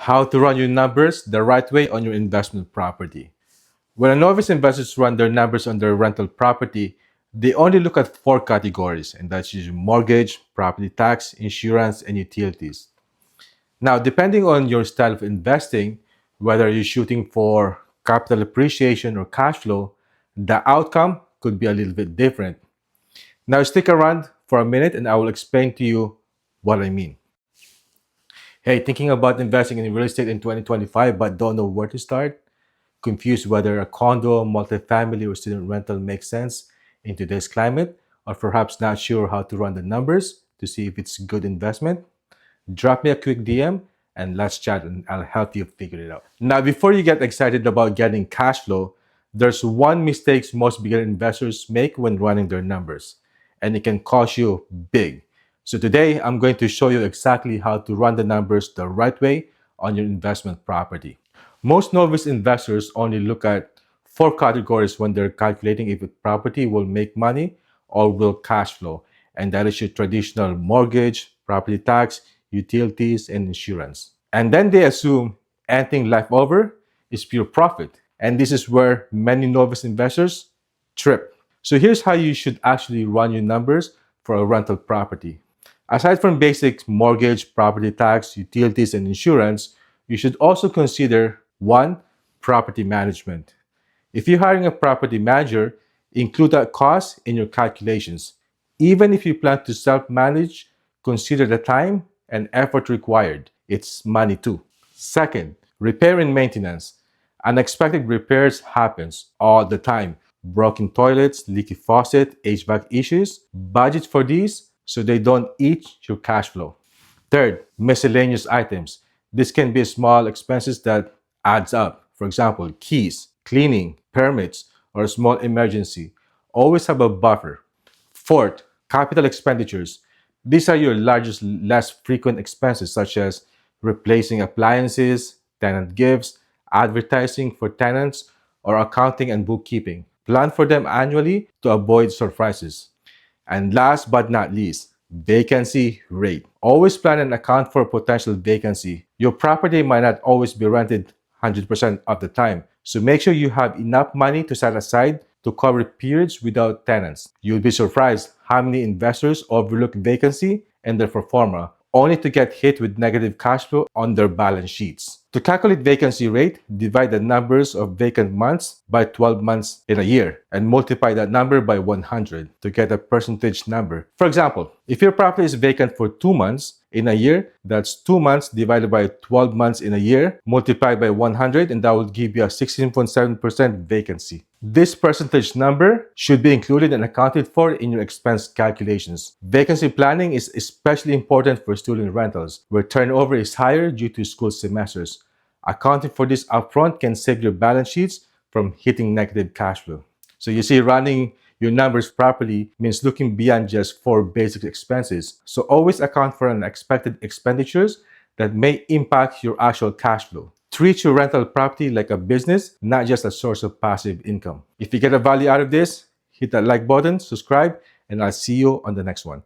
How to run your numbers the right way on your investment property. When a novice investors run their numbers on their rental property, they only look at four categories, and that's usually mortgage, property tax, insurance, and utilities. Now, depending on your style of investing, whether you're shooting for capital appreciation or cash flow, the outcome could be a little bit different. Now, stick around for a minute and I will explain to you what I mean. Hey, thinking about investing in real estate in 2025 but don't know where to start? Confused whether a condo, multifamily, or student rental makes sense in today's climate? Or perhaps not sure how to run the numbers to see if it's a good investment? Drop me a quick DM and let's chat and I'll help you figure it out. Now, before you get excited about getting cash flow, there's one mistake most beginner investors make when running their numbers, and it can cost you big. So today, I'm going to show you exactly how to run the numbers the right way on your investment property. Most novice investors only look at four categories when they're calculating if a property will make money or will cash flow, and that is your traditional mortgage, property tax, utilities, and insurance. And then they assume anything left over is pure profit. And this is where many novice investors trip. So here's how you should actually run your numbers for a rental property. Aside from basic mortgage, property tax, utilities, and insurance, you should also consider one, property management. If you're hiring a property manager, include that cost in your calculations. Even if you plan to self-manage, consider the time and effort required. It's money too. Second, repair and maintenance. Unexpected repairs happens all the time. Broken toilets, leaky faucet, HVAC issues. Budget for these so they don't eat your cash flow. Third, miscellaneous items. This can be small expenses that adds up. For example, keys, cleaning, permits, or a small emergency. Always have a buffer. Fourth, capital expenditures. These are your largest, less frequent expenses such as replacing appliances, tenant gifts, advertising for tenants, or accounting and bookkeeping. Plan for them annually to avoid surprises. And last but not least, vacancy rate. Always plan and account for potential vacancy. Your property might not always be rented 100% of the time, so make sure you have enough money to set aside to cover periods without tenants. You'll be surprised how many investors overlook vacancy and their pro forma, only to get hit with negative cash flow on their balance sheets. To calculate vacancy rate, divide the numbers of vacant months by 12 months in a year and multiply that number by 100 to get a percentage number. For example, if your property is vacant for 2 months in a year, that's 2 months divided by 12 months in a year, multiplied by 100, and that will give you a 16.7% vacancy. This percentage number should be included and accounted for in your expense calculations. Vacancy planning is especially important for student rentals, where turnover is higher due to school semesters. Accounting for this upfront can save your balance sheets from hitting negative cash flow. So you see, running your numbers properly means looking beyond just four basic expenses. So always account for unexpected expenditures that may impact your actual cash flow. Treat your rental property like a business, not just a source of passive income. If you get a value out of this, hit that like button, subscribe, and I'll see you on the next one.